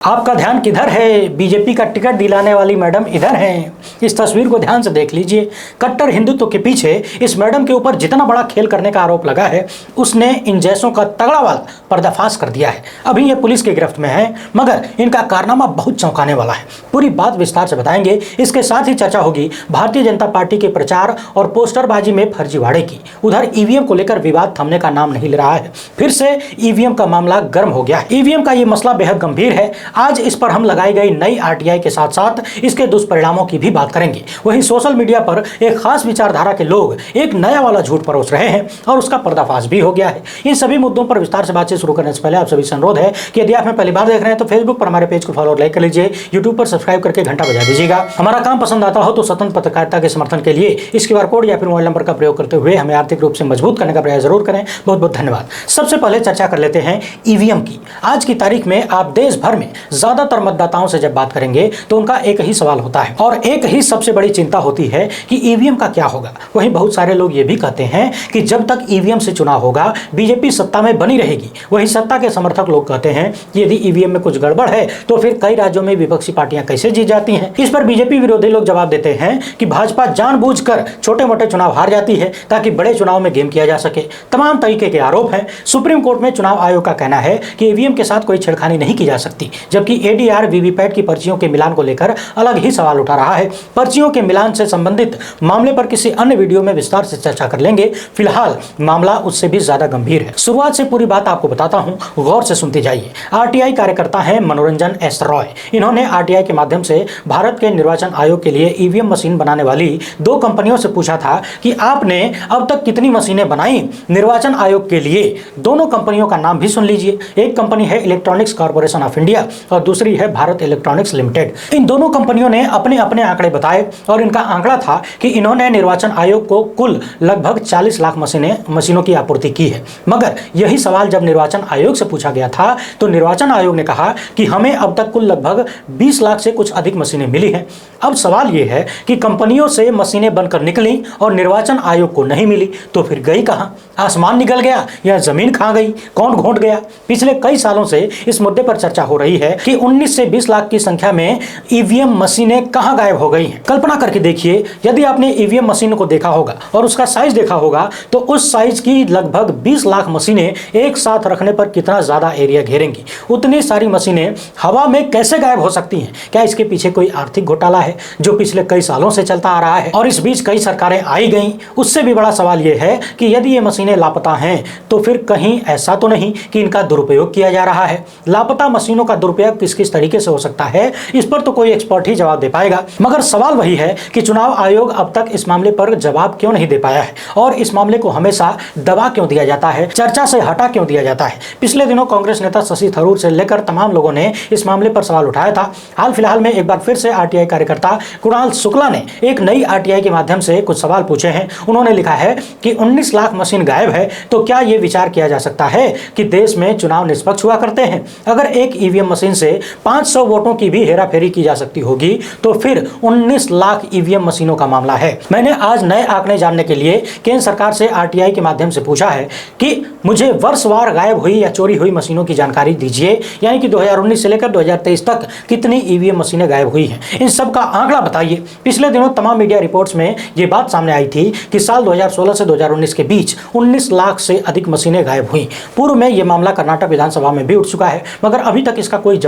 आपका ध्यान किधर है? बीजेपी का टिकट दिलाने वाली मैडम इधर हैं। इस तस्वीर को ध्यान से देख लीजिए। कट्टर हिंदुत्व के पीछे इस मैडम के ऊपर जितना बड़ा खेल करने का आरोप लगा है, उसने इन जैसों का तगड़ा वाला पर्दाफाश कर दिया है। अभी ये पुलिस की गिरफ्त में है, मगर इनका कारनामा बहुत चौंकाने वाला है। पूरी बात विस्तार से बताएंगे। इसके साथ ही चर्चा होगी भारतीय जनता पार्टी के प्रचार और पोस्टरबाजी में फर्जीवाड़े की। उधर ईवीएम को लेकर विवाद थमने का नाम नहीं ले रहा है। फिर से ईवीएम का मामला गर्म हो गया है। ईवीएम का ये मसला बेहद गंभीर है। आज इस पर हम लगाई गई नई आरटीआई के साथ साथ इसके दुष्परिणामों की भी बात करेंगे। वहीं सोशल मीडिया पर एक खास विचारधारा के लोग एक नया वाला झूठ परोस रहे हैं और उसका पर्दाफाश भी हो गया है। इन सभी मुद्दों पर विस्तार से बातचीत शुरू करने से पहले आप सभी से अनुरोध है कि यदि आप हमें पहली बार देख रहे हैं तो फेसबुक पर हमारे पेज को फॉलो और लाइक कर लीजिए। यूट्यूब पर सब्सक्राइब करके घंटा बजा दीजिएगा। हमारा काम पसंद आता हो तो स्वतंत्र पत्रकारिता के समर्थन के लिए इस QR कोड या फिर मोबाइल नंबर का प्रयोग करते हुए हमें आर्थिक रूप से मजबूत करने का प्रयास जरूर करें। बहुत बहुत धन्यवाद। सबसे पहले चर्चा कर लेते हैं ईवीएम की। आज की तारीख में आप देश भर में ज्यादातर मतदाताओं से जब बात करेंगे तो उनका एक ही सवाल होता है और एक ही सबसे बड़ी चिंता होती है कि ईवीएम का क्या होगा। वहीं बहुत सारे लोग ये भी कहते हैं कि जब तक ईवीएम से चुनाव होगा बीजेपी सत्ता में बनी रहेगी। वहीं सत्ता के समर्थक लोग कहते हैं कि यदि ईवीएम में कुछ गड़बड़ है तो फिर कई राज्यों में विपक्षी पार्टियां कैसे जीत जाती हैं। इस पर बीजेपी विरोधी लोग जवाब देते हैं कि भाजपा जानबूझकर छोटे मोटे चुनाव हार जाती है ताकि बड़े चुनाव में गेम किया जा सके। तमाम तरीके के आरोप हैं। सुप्रीम कोर्ट में चुनाव आयोग का कहना है कि ईवीएम के साथ कोई छेड़खानी नहीं की जा सकती, जबकि एडीआर वीवीपैट की पर्चियों के मिलान को लेकर अलग ही सवाल उठा रहा है। पर्चियों के मिलान से संबंधित मामले पर किसी अन्य वीडियो में विस्तार से चर्चा कर लेंगे। फिलहाल मामला उससे भी ज्यादा गंभीर है। शुरुआत से पूरी बात आपको बताता हूं, गौर से सुनते जाइए। आरटीआई कार्यकर्ता हैं मनोरंजन एस रॉय। इन्होंने आरटीआई के माध्यम से भारत के निर्वाचन आयोग के लिए ईवीएम मशीन बनाने वाली 2 कंपनियों से पूछा था कि आपने अब तक कितनी मशीनें बनाई निर्वाचन आयोग के लिए। दोनों कंपनियों का नाम भी सुन लीजिए। एक कंपनी है इलेक्ट्रॉनिक्स कॉर्पोरेशन ऑफ इंडिया और दूसरी है भारत इलेक्ट्रॉनिक्स लिमिटेड। इन दोनों कंपनियों ने अपने अपने आंकड़े बताए और इनका आंकड़ा था कि इन्होंने निर्वाचन आयोग को कुल लगभग 40 लाख मशीनों की आपूर्ति की है। मगर यही सवाल जब निर्वाचन आयोग से पूछा गया था तो निर्वाचन आयोग ने कहा कि हमें अब तक कुल लगभग 20 लाख से कुछ अधिक मशीनें मिली हैं। अब सवाल यह है कि कंपनियों से मशीनें बनकर निकली और निर्वाचन आयोग को नहीं मिली तो फिर गई कहां? आसमान निकल गया या जमीन खा गई? कौन घोंट गया? पिछले कई सालों से इस मुद्दे पर चर्चा हो रही है कि 19 से 20 लाख की संख्या में ईवीएम मशीनें कहां गायब हो गई हैं। कल्पना करके देखिए, यदि आपने ईवीएम मशीन को देखा होगा और उसका साइज देखा होगा तो उस साइज की लगभग 20 लाख मशीनें एक साथ रखने पर कितना ज्यादा एरिया घेरेंगी। उतनी सारी मशीनें हवा में कैसे गायब हो सकती हैं? क्या इसके पीछे कोई आर्थिक घोटाला है जो पिछले कई सालों से चलता आ रहा है और इस बीच कई सरकारें आई गईं? उससे भी बड़ा सवाल यह है कि यदि ये मशीनें लापता हैं तो फिर कहीं ऐसा तो नहीं कि इनका दुरुपयोग किया जा रहा है? लापता मशीनों का दुरुपयोग किस किस तरीके से हो सकता है, इस पर तो कोई एक्सपर्ट ही जवाब दे पाएगा। मगर सवाल वही है कि चुनाव आयोग अब तक इस मामले पर जवाब क्यों नहीं दे पाया है और इस मामले को हमेशा दबा क्यों दिया जाता है, चर्चा से हटा क्यों दिया जाता है। पिछले दिनों कांग्रेस नेता शशि थरूर से लेकर तमाम लोगों ने इस मामले पर सवाल उठाया था। हाल फिलहाल में एक बार फिर से आरटीआई कार्यकर्ता कुणाल शुक्ला ने एक नई आरटीआई के माध्यम से कुछ सवाल पूछे हैं। उन्होंने लिखा है कि 19 लाख मशीन गायब है तो क्या यह विचार किया जा सकता है कि देश में चुनाव निष्पक्ष हुआ करते हैं? अगर एक ईवीएम मशीन से 500 वोटों की भी हेराफेरी की जा सकती होगी तो फिर 19 लाख ईवीएम मशीनों का मामला है। मैंने आज नए आंकड़े जानने के लिए केंद्र सरकार से आरटीआई के माध्यम से पूछा है कि मुझे वर्षवार गायब हुई या चोरी हुई मशीनों की जानकारी दीजिए, यानी कि 2019 से लेकर 2023 तक कितनी ईवीएम मशीनें गायब हुई हैं। इन सब का आंकड़ा बताइए। पिछले दिनों तमाम मीडिया रिपोर्ट्स में यह बात सामने आई थी कि साल 2016 से 2019 के बीच 19 लाख से अधिक मशीनें गायब हुई। पूर्व में यह मामला कर्नाटक विधानसभा में भी उठ चुका है, मगर अभी तक इसका कोई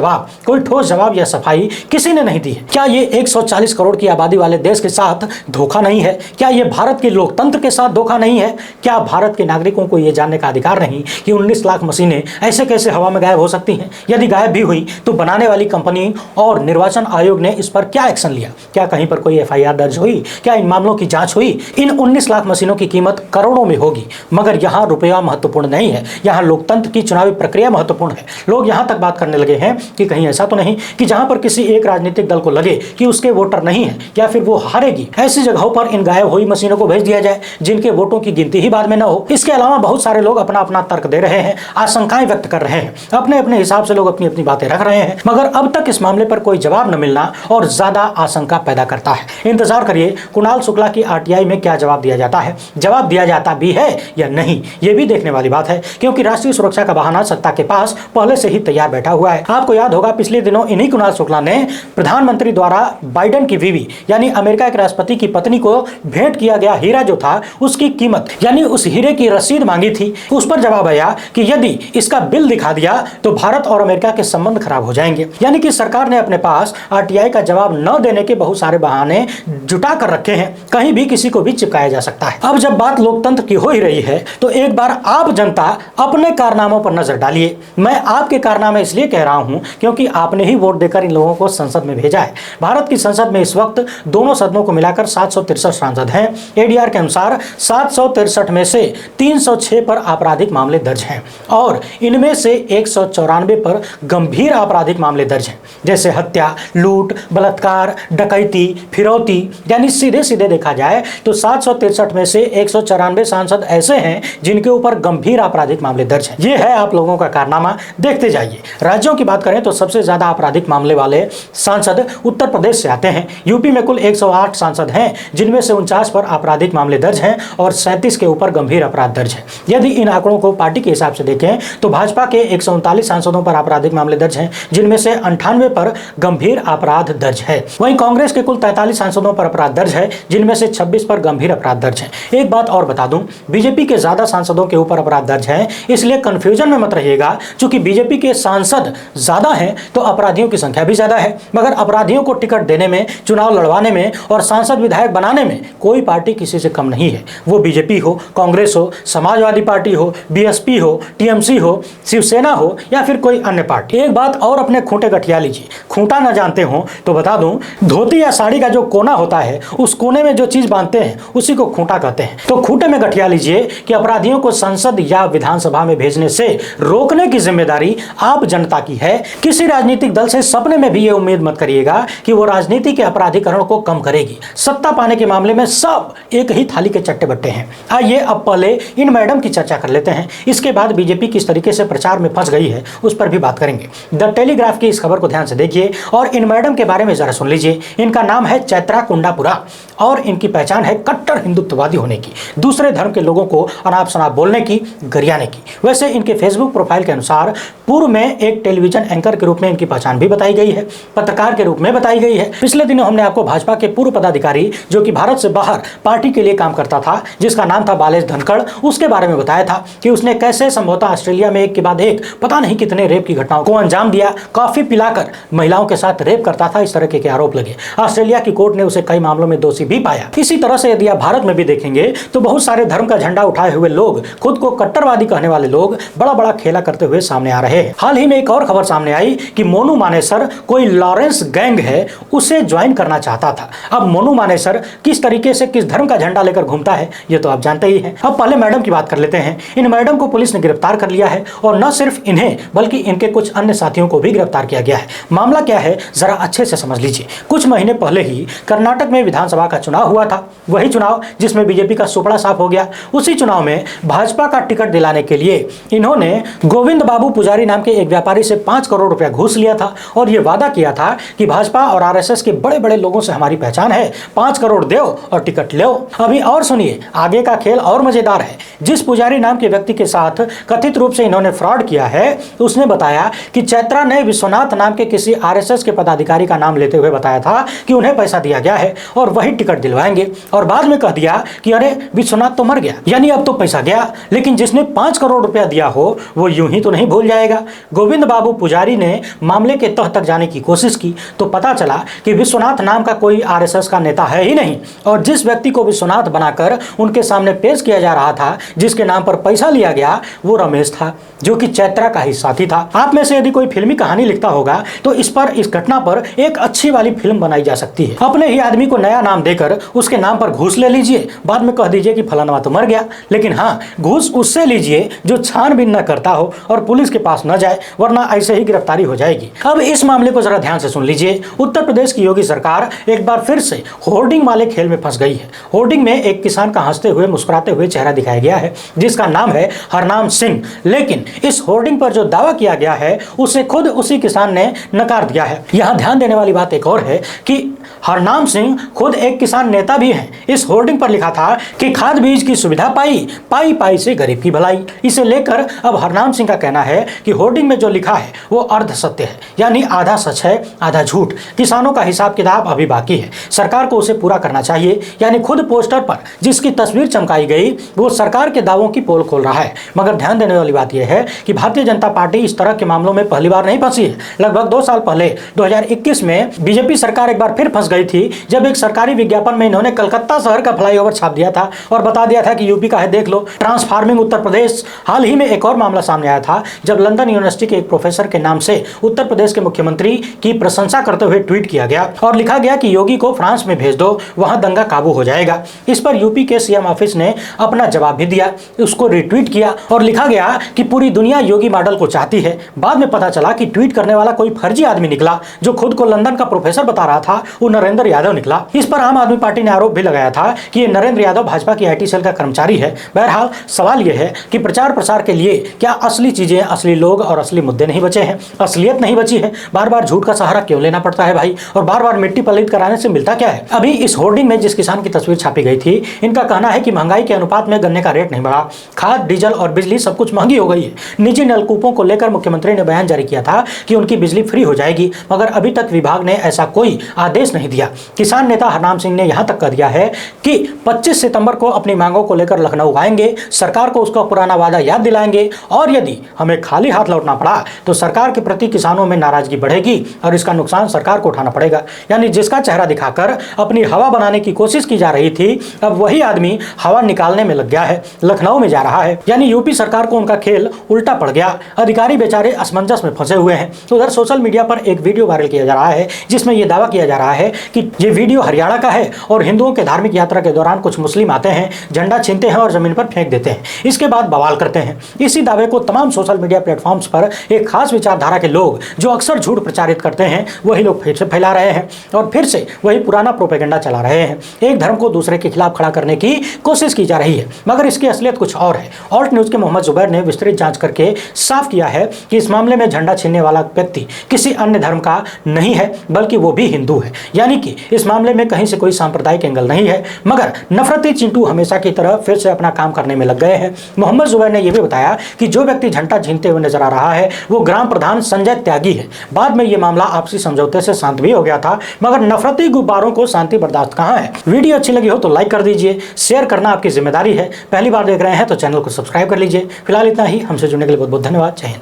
ठोस जवाब या सफाई किसी ने नहीं दी है। क्या ये 140 करोड़ की आबादी वाले देश के साथ धोखा नहीं है? क्या ये भारत के लोकतंत्र के साथ धोखा नहीं है? क्या भारत के नागरिकों को यह जानने का अधिकार नहीं कि 19 लाख मशीनें ऐसे कैसे हवा में गायब हो सकती हैं? यदि गायब भी हुई तो बनाने वाली कंपनी और निर्वाचन आयोग ने इस पर क्या एक्शन लिया? क्या कहीं पर कोई FIR दर्ज हुई? क्या इन मामलों की जांच हुई? इन 19 लाख मशीनों की कीमत करोड़ों में होगी, मगर यहाँ रुपया महत्वपूर्ण नहीं है। यहाँ लोकतंत्र की चुनावी प्रक्रिया महत्वपूर्ण है। लोग यहाँ तक बात करने लगे हैं कि कहीं ऐसा तो नहीं कि जहां पर किसी एक राजनीतिक दल को लगे कि उसके वोटर नहीं है या फिर वो हारेगी, ऐसी जगहों पर इन गायब हुई मशीनों को भेज दिया जाए जिनके वोटों की गिनती ही बाद में न हो। इसके अलावा बहुत सारे लोग अपना अपना तर्क दे रहे हैं, आशंकाएं व्यक्त कर रहे हैं, अपने अपने हिसाब से लोग अपनी अपनी बातें रख रहे हैं, मगर अब तक इस मामले पर कोई जवाब न मिलना और ज्यादा आशंका पैदा करता है। इंतजार करिए कुणाल शुक्ला की आरटीआई में क्या जवाब दिया जाता है। जवाब दिया जाता भी है या नहीं, ये भी देखने वाली बात है, क्योंकि राष्ट्रीय सुरक्षा का बहाना सत्ता के पास पहले से ही तैयार बैठा हुआ है। आपको याद होगा पिछले दिनों इन्हीं कुणाल शुक्ला ने प्रधानमंत्री द्वारा बाइडेन की बीवी यानी अमेरिका के राष्ट्रपति की पत्नी को भेंट किया गया हीरा जो था उसकी कीमत यानी उस हीरे की रसीद मांगी थी। उस पर जवाब आया कि यदि इसका बिल दिखा दिया तो भारत और अमेरिका के संबंध खराब हो जाएंगे। यानी कि सरकार ने अपने पास आरटीआई का जवाब न देने के बहुत सारे बहाने जुटा कर रखे हैं, कहीं भी किसी को भी चिपकाया जा सकता है। अब जब बात लोकतंत्र की हो ही रही है तो एक बार आप जनता अपने कारनामों पर नजर डालिए। मैं आपके कारनामे इसलिए कह रहा हूं क्योंकि आपने ही वोट देकर इन लोगों को संसद में भेजा है। भारत की संसद में इस वक्त दोनों सदनों को मिलाकर 763 सांसद हैं। एडीआर के अनुसार 763 में से 306 पर आपराधिक मामले दर्ज हैं और इनमें से 194 पर गंभीर आपराधिक मामले दर्ज हैं, जैसे हत्या, लूट, बलात्कार, डकैती, फिरौती। यानी सीधे सीधे देखा जाए तो 763 में से 194 सांसद ऐसे हैं जिनके ऊपर गंभीर आपराधिक मामले दर्ज हैं। ये है आप लोगों का कारनामा, देखते जाइए। राज्यों की बात करें तो सबसे ज्यादा आपराधिक मामले वाले सांसद उत्तर प्रदेश से आते हैं। यूपी में कुल 108 सांसद हैं जिनमें से 49 पर आपराधिक मामले दर्ज हैं और 37 के ऊपर गंभीर अपराध दर्ज है। यदि इन आंकड़ों को पार्टी के हिसाब से देखें तो भाजपा के 139 सांसदों पर आपराधिक मामले दर्ज हैं जिनमें से 98 पर गंभीर अपराध दर्ज है। वहीं कांग्रेस के कुल 43 सांसदों पर अपराध दर्ज है जिनमें से 26 पर गंभीर अपराध दर्ज है। एक बात और बता दूं, बीजेपी के ज्यादा सांसदों के ऊपर अपराध दर्ज है, इसलिए कंफ्यूजन में मत रहिएगा। चूंकि बीजेपी के सांसद ज्यादा हैं तो अपराधियों की संख्या भी ज्यादा है, मगर अपराधियों को टिकट देने में, चुनाव लड़वाने में और सांसद विधायक बनाने में कोई पार्टी किसी से कम नहीं है। वो बीजेपी हो, कांग्रेस हो, समाजवादी पार्टी हो, बीएसपी हो, टीएमसी हो, शिवसेना हो या फिर कोई अन्य पार्टी। एक बात और अपने खूंटे गठिया लीजिए। खूंटा न जानते हो तो बता दूं, धोती या साड़ी का जो कोना होता है उस कोने में जो चीज बांधते हैं उसी को खूंटा कहते हैं। तो खूंटे में गठिया लीजिए कि अपराधियों को संसद या विधानसभा में भेजने से रोकने की जिम्मेदारी आप जनता की है। किसी राजनीतिक दल से सपने में भी ये उम्मीद मत करिएगा कि वो राजनीति के अपराधीकरण को कम करेगी। सत्ता पाने के मामले में सब एक ही थाली के चट्टे बट्टे हैं। आइए अब पहले इन मैडम की चर्चा कर लेते हैं, इसके बाद बीजेपी किस तरीके से प्रचार में फंस गई है उस पर भी बात करेंगे। द टेलीग्राफ की इस खबर को ध्यान से देखिए और इन मैडम के बारे में जरा सुन लीजिए। इनका नाम है चैत्रा कुंडापुरा और इनकी पहचान है कट्टर हिंदुत्ववादी होने की, दूसरे धर्म के लोगों को अनाप शनाप बोलने की, गरियाने की। वैसे इनके फेसबुक प्रोफाइल के अनुसार पूर्व में एक टेलीविजन एंकर के रूप में इनकी पहचान भी बताई गई है, पत्रकार के रूप में बताई गई है। पिछले दिनों हमने आपको भाजपा के पूर्व पदाधिकारी जो कि भारत से बाहर पार्टी के लिए काम करता था, जिसका नाम था बालेश धनखड़, उसके बारे में बताया था कि उसने कैसे संभवतः ऑस्ट्रेलिया में एक के बाद एक पता नहीं कितने रेप की घटनाओं को अंजाम दिया, कॉफी पिलाकर महिलाओं के साथ रेप करता था, इस तरह के आरोप लगे। ऑस्ट्रेलिया की कोर्ट ने उसे कई मामलों में दोषी भी पाया। इसी तरह से यदि आप भारत में भी देखेंगे तो बहुत सारे धर्म का झंडा उठाए हुए लोग, खुद को कट्टरवादी कहने वाले लोग बड़ा बड़ा खेला करते हुए सामने आ रहे हैं। हाल ही में एक और खबर सामने आई कि मोनू मानेसर कोई लॉरेंस गैंग है, उसे ज्वाइन करना चाहता था। अब मोनू मानेसर किस तरीके से किस धर्म का झंडा लेकर घूमता है ये तो आप जानते ही हैं। अब पहले मैडम की बात कर लेते हैं। इन मैडम को पुलिस ने गिरफ्तार कर लिया है और न सिर्फ इन्हें बल्कि इनके कुछ अन्य साथियों को भी गिरफ्तार किया गया है। मामला क्या है जरा अच्छे से समझ लीजिए। कुछ महीने पहले ही कर्नाटक में विधानसभा का चुनाव हुआ था, वही चुनाव जिसमें बीजेपी का सुपड़ा साफ हो गया। उसी चुनाव में भाजपा का टिकट दिलाने के लिए इन्होंने गोविंद बाबू पुजारी नाम के एक व्यापारी से 5 करोड़ रुपया घूस लिया था और यह वादा किया था कि भाजपा और आरएसएस के बड़े बड़े लोगों से हमारी पहचान है, 5 करोड़ दो और टिकट लो। अभी और सुनिए, आगे का खेल और मजेदार है। जिस पुजारी नाम के व्यक्ति के साथ कथित रूप से इन्होंने फ्रॉड किया है, उसने बताया कि चैत्रा ने विश्वनाथ नाम के किसी आरएसएस के पदाधिकारी का नाम लेते हुए बताया था कि उन्हें पैसा दिया गया है और वही टिकट दिलवाएंगे, और बाद में कह दिया कि अरे विश्वनाथ तो मर गया, यानी अब तो पैसा गया, लेकिन जिसने 5 करोड़ रुपया दिया हो वो यूं ही तो नहीं भूल जाएगा। गोविंद बाबू पुजारी ने मामले के तह तक जाने की कोशिश की तो पता चला कि विश्वनाथ नाम का कोई आरएसएस का नेता है ही नहीं, और जिस व्यक्ति को विश्वनाथ बनाकर उनके सामने पेश किया जा रहा था, जिसके नाम पर पैसा लिया गया, वो रमेश था जो कि चैत्रा का ही साथी था। आप में से यदि कोई फिल्मी कहानी लिखता होगा तो इस घटना पर एक अच्छी वाली फिल्म बनाई जा सकती है। अपने ही आदमी को नया नाम देकर उसके नाम पर घूस ले लीजिए, बाद में कह दीजिए कि फलाना तो मर गया, लेकिन हाँ, घूस उससे लीजिए जो छानबीन न करता हो और पुलिस के पास न जाए, वरना ऐसे ही गिरफ्तारी हो जाएगी। अब इस मामले को जरा ध्यान से सुन लीजिए। उत्तर प्रदेश की योगी सरकार एक बार फिर से होर्डिंग वाले खेल में फंस गई है। होर्डिंग में एक किसान का हंसते हुए मुस्कुराते हुए चेहरा दिखाया गया है जिसका नाम है हरनाम सिंह, लेकिन इस होर्डिंग पर जो दावा किया गया है उसे खुद उसी किसान ने नकार दिया है। यहाँ ध्यान देने वाली बात एक और है कि हरनाम सिंह खुद एक किसान नेता भी हैं। इस होर्डिंग पर लिखा था कि खाद बीज की सुविधा पाई, पाई पाई से गरीब की भलाई। इसे लेकर अब हरनाम सिंह का कहना है कि होर्डिंग में जो लिखा है वो अर्ध सत्य है, यानी आधा सच है आधा झूठ। किसानों का हिसाब किताब अभी बाकी है, सरकार को उसे पूरा करना चाहिए। यानी खुद पोस्टर पर जिसकी तस्वीर चमकाई गई वो सरकार के दावों की पोल खोल रहा है। मगर ध्यान देने वाली बात यह है कि भारतीय जनता पार्टी इस तरह के मामलों में पहली बार नहीं फंसी है। लगभग 2 साल पहले 2021 में बीजेपी सरकार एक बार फिर फंस गई थी, जब एक सरकारी विज्ञापन में इन्होंने कलकत्ता शहर का फ्लाईओवर छाप दिया था और बता दिया था कि यूपी का है, देख लो, ट्रांसफार्मिंग उत्तर प्रदेश। हाल ही में एक और मामला सामने आया था, जब लंदन यूनिवर्सिटी के एक प्रोफेसर के नाम से उत्तर प्रदेश के मुख्यमंत्री की प्रशंसा करते हुए ट्वीट किया गया और लिखा गया कि योगी को फ्रांस में भेज दो, वहां दंगा काबू हो जाएगा। इस पर यूपी के सीएम ऑफिस ने अपना जवाब भी दिया, उसको रिट्वीट किया और लिखा गया कि पूरी दुनिया योगी मॉडल को चाहती है। बाद में पता चला कि ट्वीट करने वाला कोई फर्जी आदमी निकला, जो खुद को लंदन का प्रोफेसर बता रहा था, वो नरेंद्र यादव निकला। इस पर आम आदमी पार्टी ने आरोप भी लगाया था कि ये नरेंद्र यादव भाजपा की आईटी सेल का कर्मचारी है। बहरहाल सवाल यह है कि प्रचार प्रसार के लिए क्या असली चीजें, असली लोग और असली मुद्दे नहीं बचे हैं? असलियत नहीं बची है? बार बार झूठ का सहारा क्यों लेना पड़ता है भाई? और बार बार मिट्टी पलीत कराने से मिलता क्या है? अभी इस होर्डिंग में जिस किसान की तस्वीर छापी गई थी, इनका कहना है कि महंगाई के अनुपात में गन्ने का रेट नहीं बढ़ा, खाद, डीजल और बिजली सब कुछ महंगी हो गई है। निजी नलकूपों को लेकर मुख्यमंत्री ने बयान जारी किया था कि उनकी बिजली फ्री हो जाएगी, मगर अभी तक विभाग ने ऐसा कोई आदेश नहीं दिया। किसान नेता हरनाम सिंह ने यहां तक कह दिया है कि 25 सितंबर को अपनी मांगों को लेकर लखनऊ आएंगे, सरकार को उसका पुराना वादा याद दिलाएंगे और यदि हमें खाली हाथ लौटना पड़ा तो सरकार के प्रति किसानों में नाराजगी बढ़ेगी और इसका नुकसान सरकार को उठाना पड़ेगा। यानी जिसका चेहरा दिखाकर अपनी हवा बनाने की कोशिश की जा रही थी, अब वही आदमी हवा निकालने में लग गया है, लखनऊ में जा रहा है। यानी यूपी सरकार को उनका खेल उल्टा पड़ गया, अधिकारी बेचारे असमंजस में फंसे हुए हैं। तो उधर सोशल मीडिया पर एक वीडियो वायरल किया जा रहा है, जिसमें यह दावा किया जा रहा है कि ये वीडियो हरियाणा का है और हिंदुओं के धार्मिक यात्रा के दौरान कुछ मुस्लिम आते हैं, झंडा छीनते हैं और जमीन पर फेंक देते हैं, इसके बाद बवाल करते हैं। इसी दावे को तमाम सोशल मीडिया प्लेटफॉर्म्स पर एक खास विचारधारा के लोग, जो अक्सर झूठ प्रचारित करते हैं, वही लोग फिर से फैला रहे हैं और फिर से वही पुराना प्रोपेगेंडा चला रहे हैं। एक धर्म को दूसरे के खिलाफ खड़ा करने की कोशिश की जा रही है, मगर इसकी असलियत कुछ और है। ऑल्ट न्यूज के मोहम्मद जुबैर ने विस्तृत जांच करके साफ किया है कि इस मामले में झंडा छीनने वाला व्यक्ति किसी अन्य धर्म का नहीं है, बल्कि वो भी हिंदू है। यानी कि इस मामले में कहीं से कोई सांप्रदायिक एंगल नहीं है, मगर नफरती चिंटू हमेशा की तरह फिर से अपना काम करने में लग गए हैं। मोहम्मद जुबैर ने यह भी बताया कि जो व्यक्ति झंडा छीनते हुए नजर आ रहा है वो ग्राम प्रधान संजय त्यागी है। बाद में ये मामला आपसी समझौते से शांत भी हो गया था, मगर नफरती गुब्बारों को शांति बर्दाश्त कहां है। वीडियो अच्छी लगी हो तो लाइक कर दीजिए, शेयर करना आपकी जिम्मेदारी है। पहली बार देख रहे हैं तो चैनल को सब्सक्राइब कर लीजिए। फिलहाल इतना ही, हमसे जुड़ने के लिए बहुत बहुत धन्यवाद। जय हिंद।